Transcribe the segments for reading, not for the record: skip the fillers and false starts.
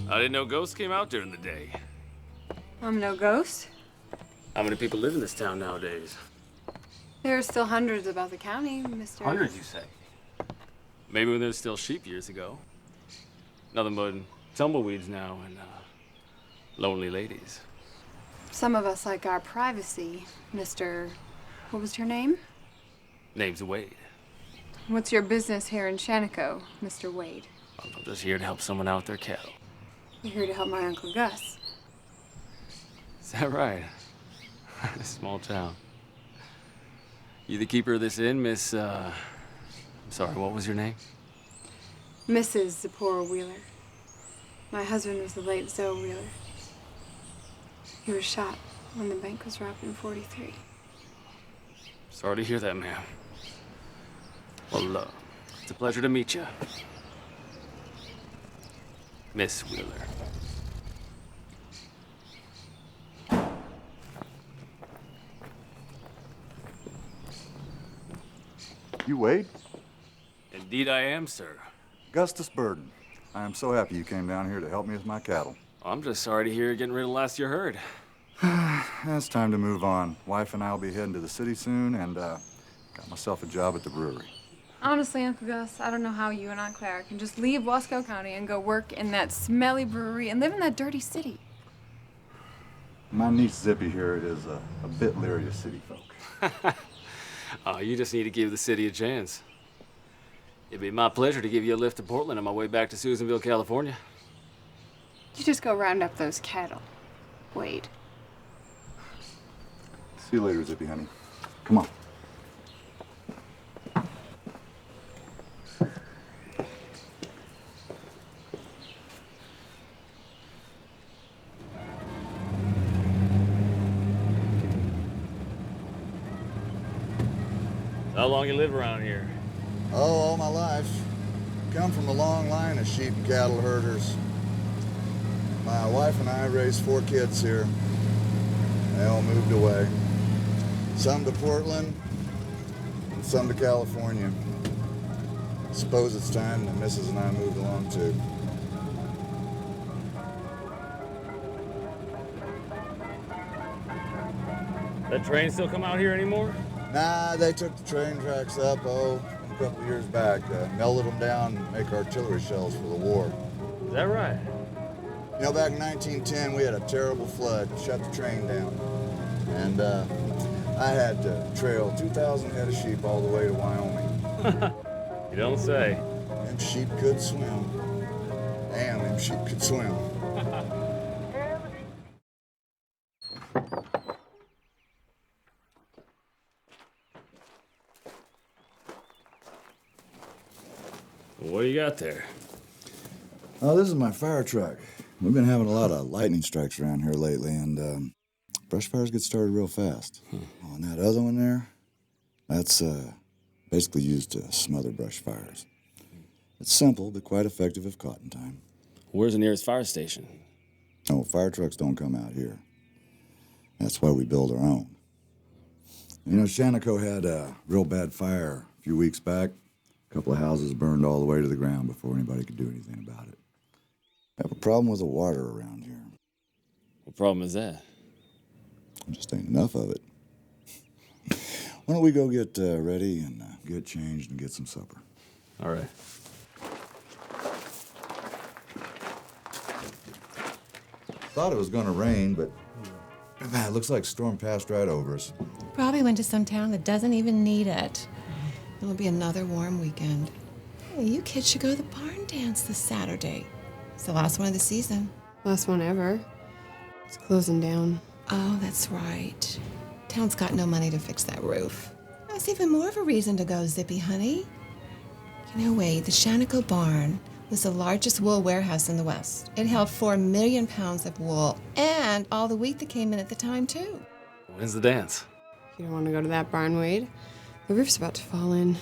I didn't know ghosts came out during the day. I'm no ghost. How many people live in this town nowadays? There are still hundreds about the county, Mr. Hundreds, you say? Maybe when there was still sheep years ago. Nothing but tumbleweeds now and lonely ladies. Some of us like our privacy, Mr. What was your name? Name's Wade. What's your business here in Shaniko, Mr. Wade? I'm just here to help someone out with their cattle. You're here to help my Uncle Gus. Is that right? Small town. You the keeper of this inn, Miss, I'm sorry, what was your name? Mrs. Zipporah Wheeler. My husband was the late Zoe Wheeler. He was shot when the bank was robbed in '43. Sorry to hear that, ma'am. Well, it's a pleasure to meet you. Miss Wheeler. You Wade? Indeed I am, sir. Gustus Burden. I am so happy you came down here to help me with my cattle. I'm just sorry to hear you're getting rid of the last you heard. It's time to move on. Wife and I will be heading to the city soon, and got myself a job at the brewery. Honestly, Uncle Gus, I don't know how you and Aunt Claire can just leave Wasco County and go work in that smelly brewery and live in that dirty city. My niece Zippy here is a bit leery of city folk. You just need to give the city a chance. It'd be my pleasure to give you a lift to Portland on my way back to Susanville, California. You just go round up those cattle, Wade. See you later, Zippy, honey. Come on. How long you live around here? Oh, all my life. Come from a long line of sheep and cattle herders. My wife and I raised 4 kids here. They all moved away. Some to Portland, and some to California. Suppose it's time the missus and I moved along too. That train still come out here anymore? Nah, they took the train tracks up, a couple of years back. Melted them down and make artillery shells for the war. Is that right? You know, back in 1910, we had a terrible flood, shut the train down. And I had to trail 2,000 head of sheep all the way to Wyoming. You don't say. Them sheep could swim. Damn, them sheep could swim. What do you got there? Oh, this is my fire truck. We've been having a lot of lightning strikes around here lately, and brush fires get started real fast. Oh, and that other one there, that's basically used to smother brush fires. It's simple, but quite effective if caught in time. Where's the nearest fire station? No, fire trucks don't come out here. That's why we build our own. You know, Shaniko had a real bad fire a few weeks back. A couple of houses burned all the way to the ground before anybody could do anything about it. I have a problem with the water around here. What problem is that? Just ain't enough of it. Why don't we go get ready and get changed and get some supper? All right. Thought it was gonna rain, but man, it looks like storm passed right over us. Probably went to some town that doesn't even need it. It'll be another warm weekend. Hey, you kids should go to the barn dance this Saturday. It's the last one of the season. Last one ever. It's closing down. Oh, that's right. Town's got no money to fix that roof. That's even more of a reason to go, Zippy, honey. You know, Wade, the Shaniko barn was the largest wool warehouse in the West. It held 4 million pounds of wool and all the wheat that came in at the time, too. When's the dance? You don't want to go to that barn, Wade. The roof's about to fall in.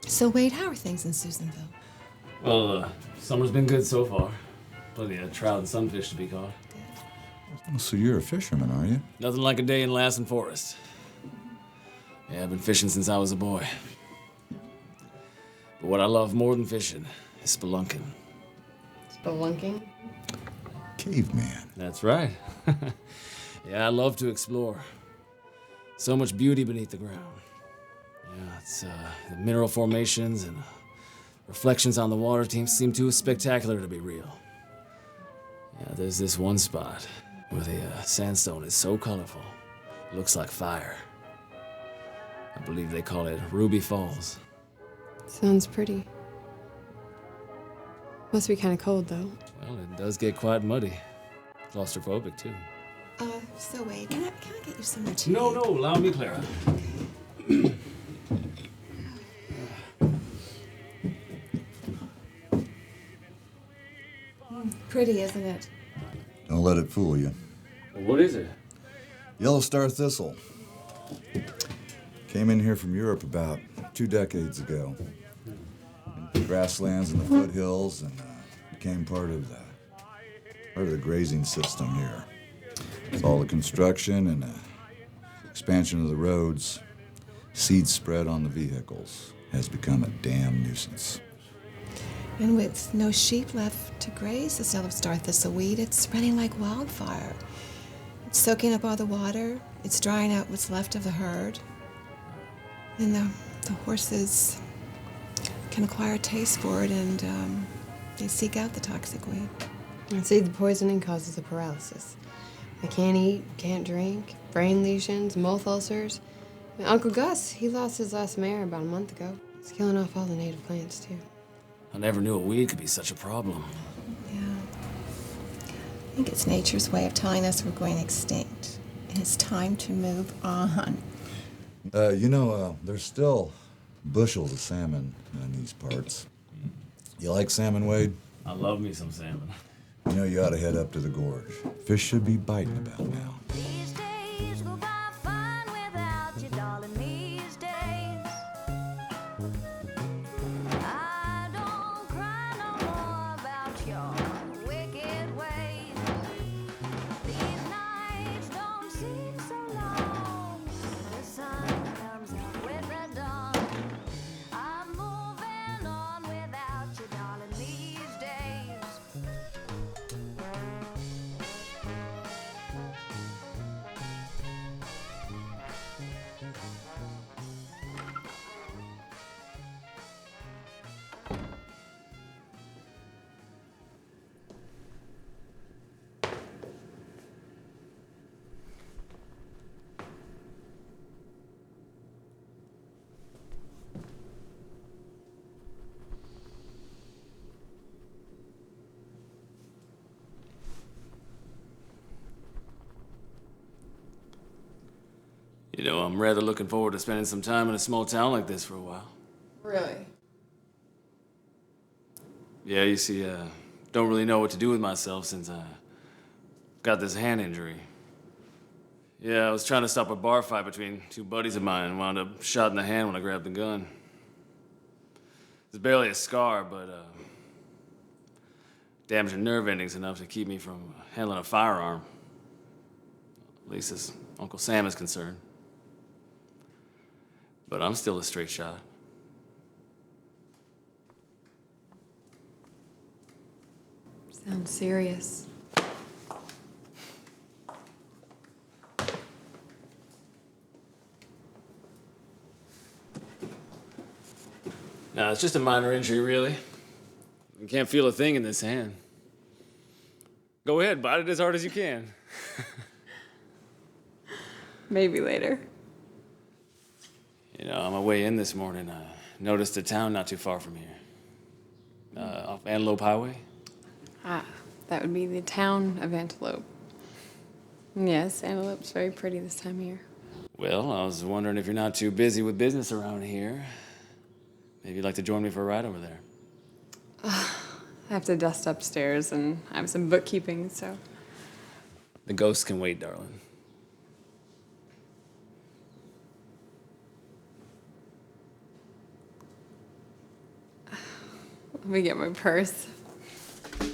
So, Wade, how are things in Susanville? Well, summer's been good so far. Plenty of trout and sunfish to be caught. So you're a fisherman, are you? Nothing like a day in Lassen Forest. Yeah, I've been fishing since I was a boy. But what I love more than fishing spelunking. Spelunking? Caveman. That's right. Yeah, I love to explore. So much beauty beneath the ground. Yeah, it's the mineral formations and reflections on the water seem too spectacular to be real. Yeah, there's this one spot where the sandstone is so colorful, it looks like fire. I believe they call it Ruby Falls. Sounds pretty. Must be kind of cold, though. Well, it does get quite muddy. Claustrophobic, too. So Wade, can I get you some more tea? No, allow me, Clara. Pretty, isn't it? Don't let it fool you. What is it? Yellow star thistle. Came in here from Europe about 2 decades ago. The grasslands and the foothills, and became part of the grazing system here. With all the construction and expansion of the roads, seed spread on the vehicles has become a damn nuisance. And with no sheep left to graze this yellow star thistleweed, it's spreading like wildfire. It's soaking up all the water. It's drying out what's left of the herd. And the horses can acquire a taste for it, and they seek out the toxic weed. And see, the poisoning causes the paralysis. I can't eat, can't drink, brain lesions, mouth ulcers. And Uncle Gus, he lost his last mare about a month ago. It's killing off all the native plants, too. I never knew a weed could be such a problem. Yeah. I think it's nature's way of telling us we're going extinct. And it's time to move on. There's still bushels of salmon in these parts. You like salmon, Wade? I love me some salmon. You know you ought to head up to the gorge. Fish should be biting about now. These days go by fine without you, darling, these days. I don't cry no more about your wicked ways. These nights don't seem so long. The sun comes out with the dawn. I'm moving on without you, darling, these days. You know, I'm rather looking forward to spending some time in a small town like this for a while. Really? Yeah, you see, don't really know what to do with myself since I got this hand injury. Yeah, I was trying to stop a bar fight between 2 buddies of mine and wound up shot in the hand when I grabbed the gun. It's barely a scar, but damaging nerve endings enough to keep me from handling a firearm. At least as Uncle Sam is concerned. But I'm still a straight shot. Sounds serious. No, it's just a minor injury, really. You can't feel a thing in this hand. Go ahead, bite it as hard as you can. Maybe later. You know, on my way in this morning, I noticed a town not too far from here. Off Antelope Highway. Ah, that would be the town of Antelope. Yes, Antelope's very pretty this time of year. Well, I was wondering if you're not too busy with business around here. Maybe you'd like to join me for a ride over there. I have to dust upstairs and I have some bookkeeping, so. The ghosts can wait, darling. Let me get my purse. She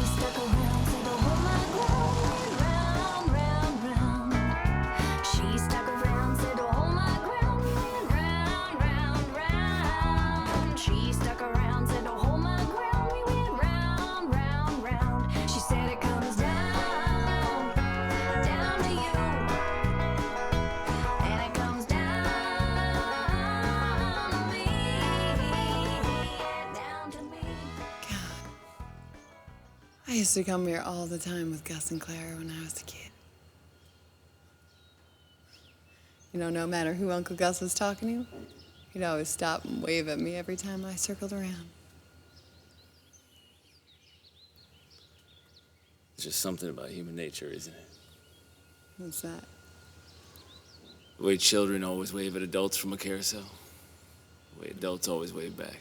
stuck around for the whole night I used to come here all the time with Gus and Clara when I was a kid. You know, no matter who Uncle Gus was talking to, he'd always stop and wave at me every time I circled around. It's just something about human nature, isn't it? What's that? The way children always wave at adults from a carousel. The way adults always wave back.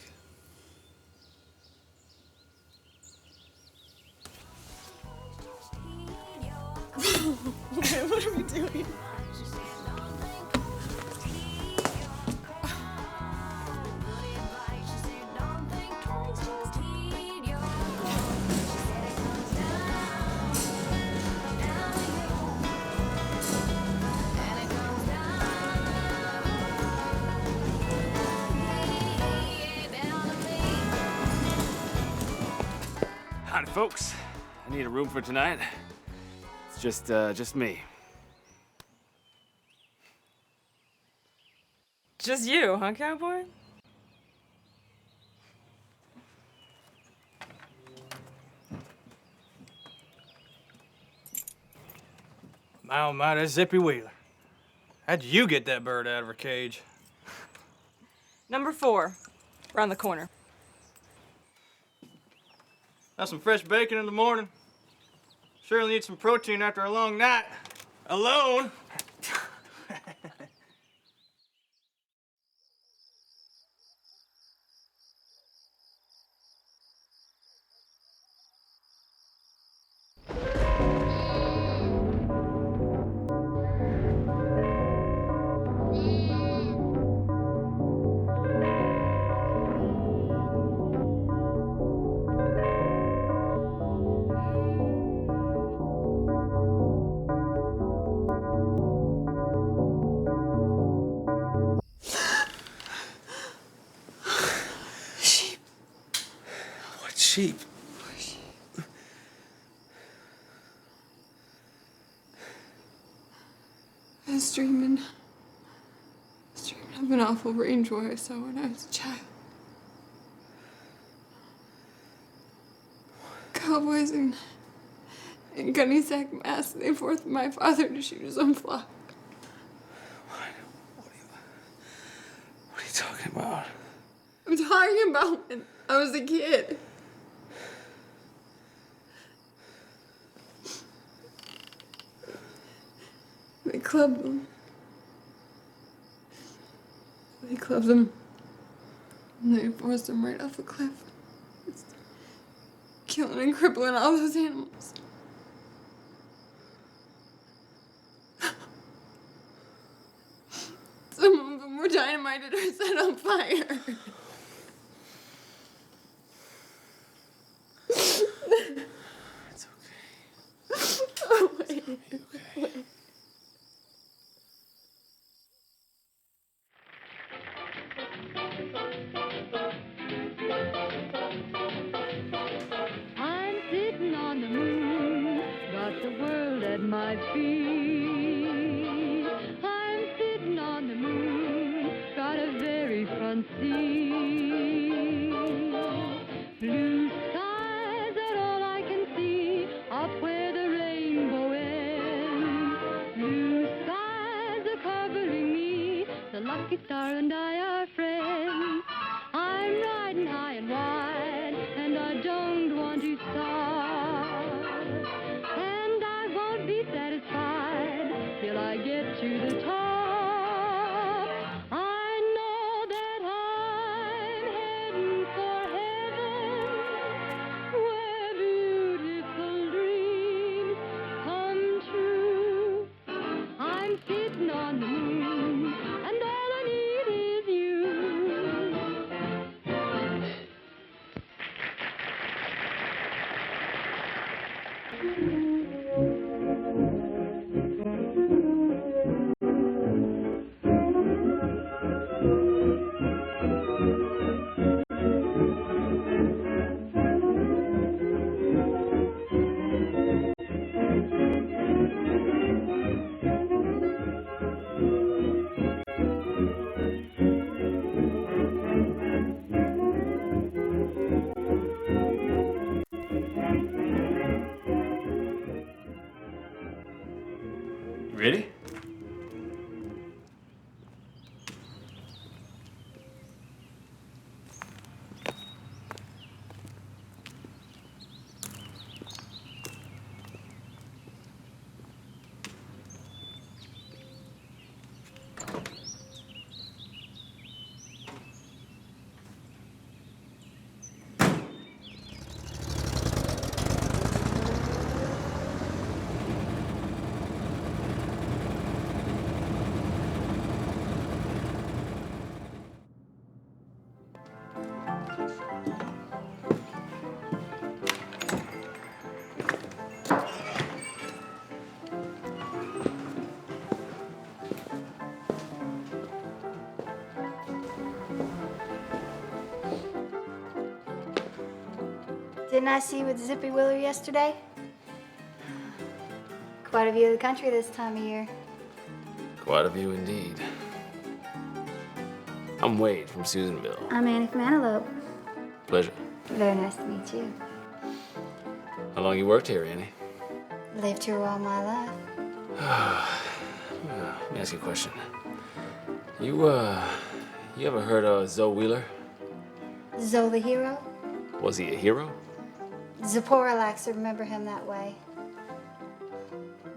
What are we doing? Howdy, folks. I need a room for tonight. It's just me. Just you, huh, cowboy? My oh my, that's Zippy Wheeler. How'd you get that bird out of her cage? Number 4, around the corner. Got some fresh bacon in the morning. Surely need some protein after a long night. Alone. What sheep? I was dreaming of an awful range war I saw when I was a child. Cowboys in gunny sack masks, they forced my father to shoot his own flock. What are you talking about? I'm talking about when I was a kid. They clubbed them. They clubbed them. And they forced them right off a cliff. It's killing and crippling all those animals. Some of them were dynamited or set on fire. It's okay. Oh, wait. It's gonna be okay. I'm sitting on the moon, got the world at my feet. I'm sitting on the moon, got a very front seat. Blue skies are all I can see, up where the rainbow ends. Blue skies are covering me, the lucky star and I are friends. I'm riding high and wide, and I don't want to stop. And I won't be satisfied till I get to the top. I know that I'm heading for heaven, where beautiful dreams come true. I'm sitting on the moon, and all I need is you. Really? Didn't I see you with Zippy Wheeler yesterday? Quite a view of the country this time of year. Quite a view indeed. I'm Wade from Susanville. I'm Annie from Antelope. Pleasure. Very nice to meet you. How long you worked here, Annie? Lived here all my life. Let me ask you a question. You ever heard of Zoe Wheeler? Zoe the hero? Was he a hero? Zipporah likes to remember him that way.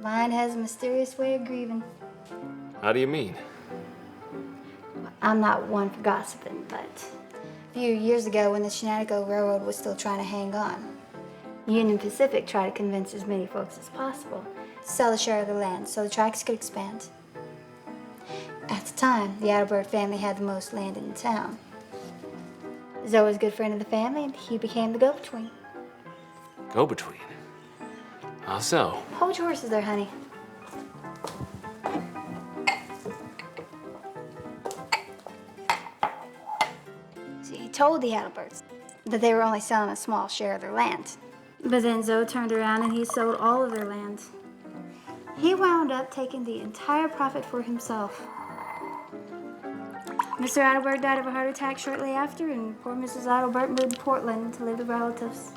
Mine has a mysterious way of grieving. How do you mean? I'm not one for gossiping, but a few years ago when the Shaniko Railroad was still trying to hang on, Union Pacific tried to convince as many folks as possible to sell a share of the land so the tracks could expand. At the time, the Adalbert family had the most land in the town. Zoe was a good friend of the family, and he became the go-between. Go-between? How so? Hold your horses there, honey. See, he told the Adalberts that they were only selling a small share of their land. But then Zoe turned around and he sold all of their land. He wound up taking the entire profit for himself. Mr. Adalbert died of a heart attack shortly after, and poor Mrs. Adalbert moved to Portland to live with relatives.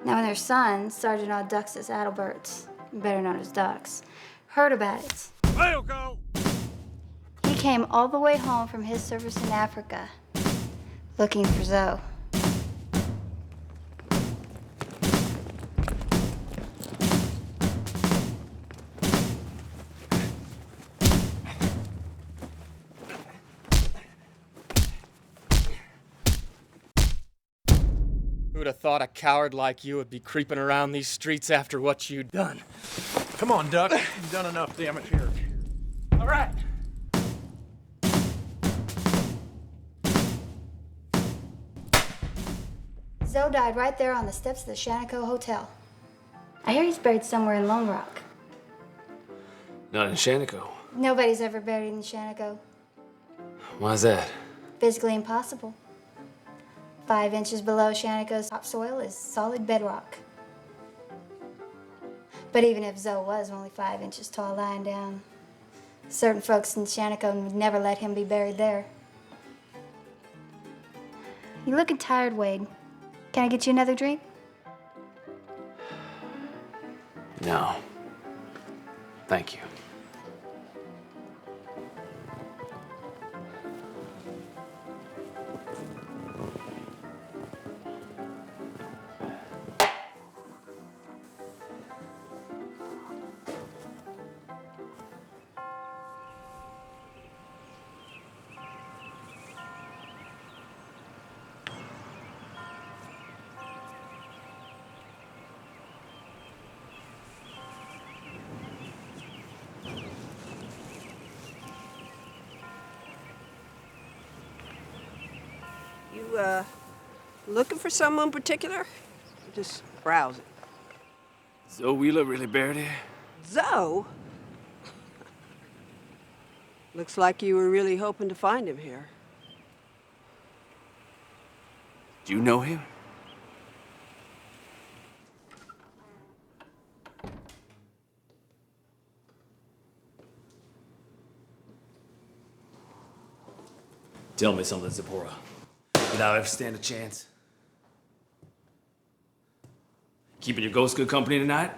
Now, when their son, Sergeant Auduxus Adalbert, better known as Dux, heard about it, he came all the way home from his service in Africa, looking for Zoe. Who'd have thought a coward like you would be creeping around these streets after what you'd done? Come on, Duck. You've done enough damage here. All right. Zoe died right there on the steps of the Shaniko Hotel. I hear he's buried somewhere in Lone Rock. Not in Shaniko. Nobody's ever buried in Shaniko. Why's that? Physically impossible. 5 inches below Shaniko's topsoil is solid bedrock. But even if Zoe was only 5 inches tall lying down, certain folks in Shaniko would never let him be buried there. You looking tired, Wade. Can I get you another drink? No. Thank you. You, looking for someone particular? Just browsing. Zoe Wheeler really buried here? Zoe? Looks like you were really hoping to find him here. Do you know him? Tell me something, Zipporah. Did I ever stand a chance? Keeping your ghost good company tonight?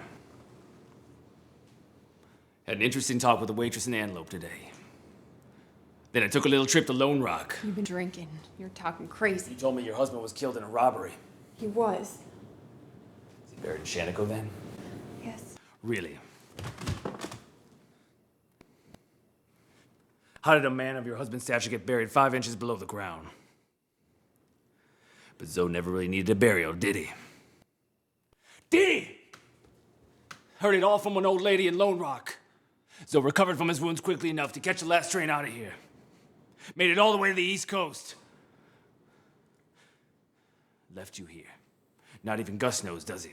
Had an interesting talk with the waitress in Antelope today. Then I took a little trip to Lone Rock. You've been drinking. You're talking crazy. You told me your husband was killed in a robbery. He was. Is he buried in Shaniko then? Yes. Really? How did a man of your husband's stature get buried 5 inches below the ground? But Zoe never really needed a burial, did he? Did he? Heard it all from an old lady in Lone Rock. Zoe recovered from his wounds quickly enough to catch the last train out of here. Made it all the way to the East Coast. Left you here. Not even Gus knows, does he?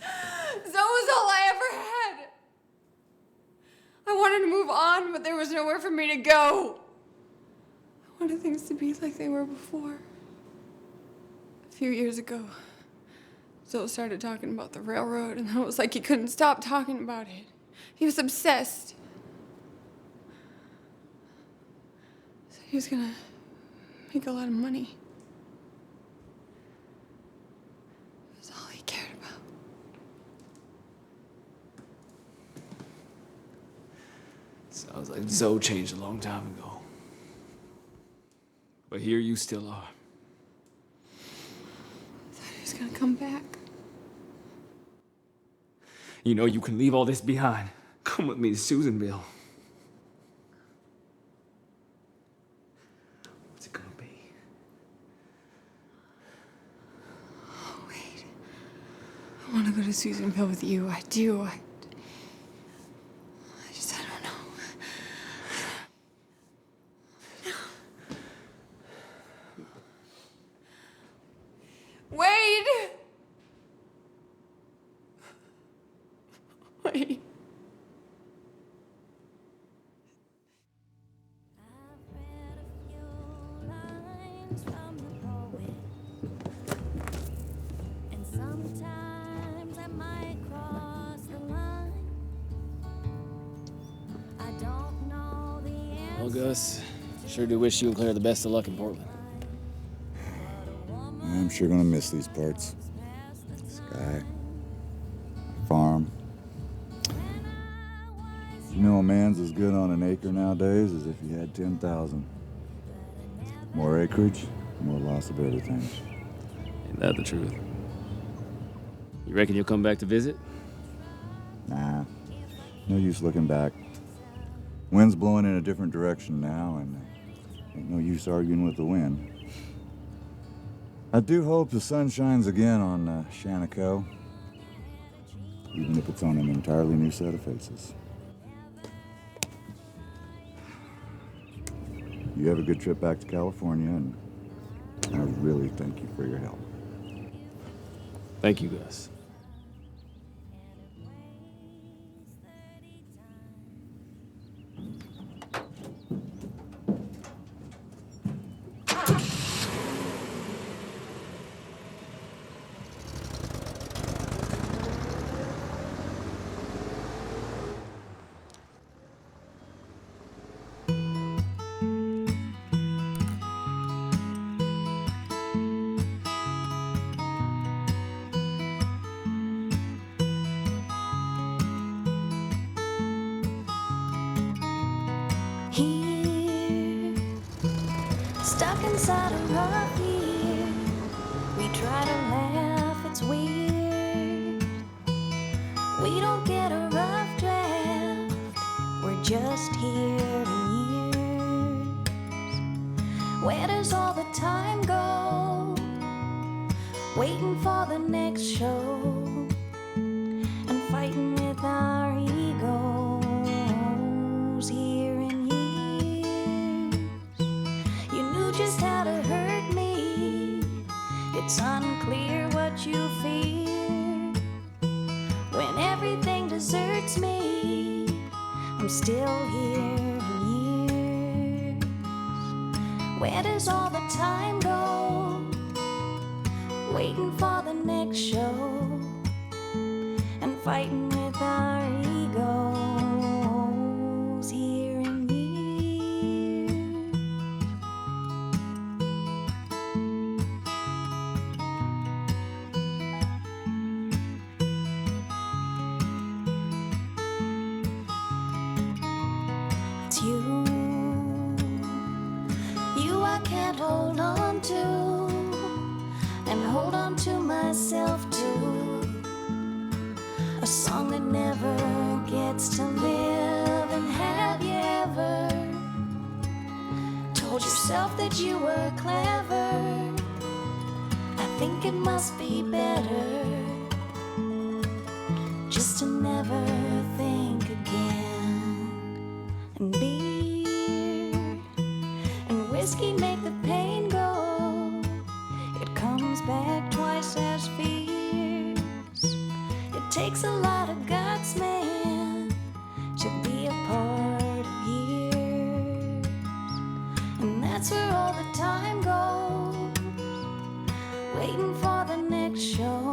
Zoe was all I ever had. I wanted to move on, but there was nowhere for me to go. I wanted things to be like they were before. A few years ago, Zoe started talking about the railroad, and it was like he couldn't stop talking about it. He was obsessed. So he was gonna make a lot of money. It was all he cared about. Sounds like Zoe changed a long time ago. But here you still are. I thought he was gonna come back. You know you can leave all this behind. Come with me to Susanville. What's it gonna be? Oh, wait. I want to go to Susanville with you. I do. I don't know. Wade! Wait. Well, Gus, sure do wish you and Claire the best of luck in Portland. I'm sure gonna miss these parts. Sky, farm. You know, a man's as good on an acre nowadays as if he had 10,000. More acreage, more loss of everything. Ain't that the truth? You reckon you'll come back to visit? Nah, no use looking back. Wind's blowing in a different direction now, and ain't no use arguing with the wind. I do hope the sun shines again on Shaniko, even if it's on an entirely new set of faces. You have a good trip back to California, and I really thank you for your help. Thank you, Gus. Here, stuck inside of our fear, we try to laugh, it's weird. We don't get a rough draft, we're just here in years. Where does all the time go? Waiting for the next show and fighting with our egos here in years. You knew just how to hurt me. It's unclear what you fear. When everything deserts me, I'm still here in years. Where does all the time go? Waiting for the next show and fighting with our egos here in years. myself to a song that never gets to live. And have you ever told yourself that you were clever? I think it must be better just to never think again. And beer and whiskey make the pain go. It comes back twice as fierce. It takes a lot of guts, man, to be a part of years. And that's where all the time goes, waiting for the next show.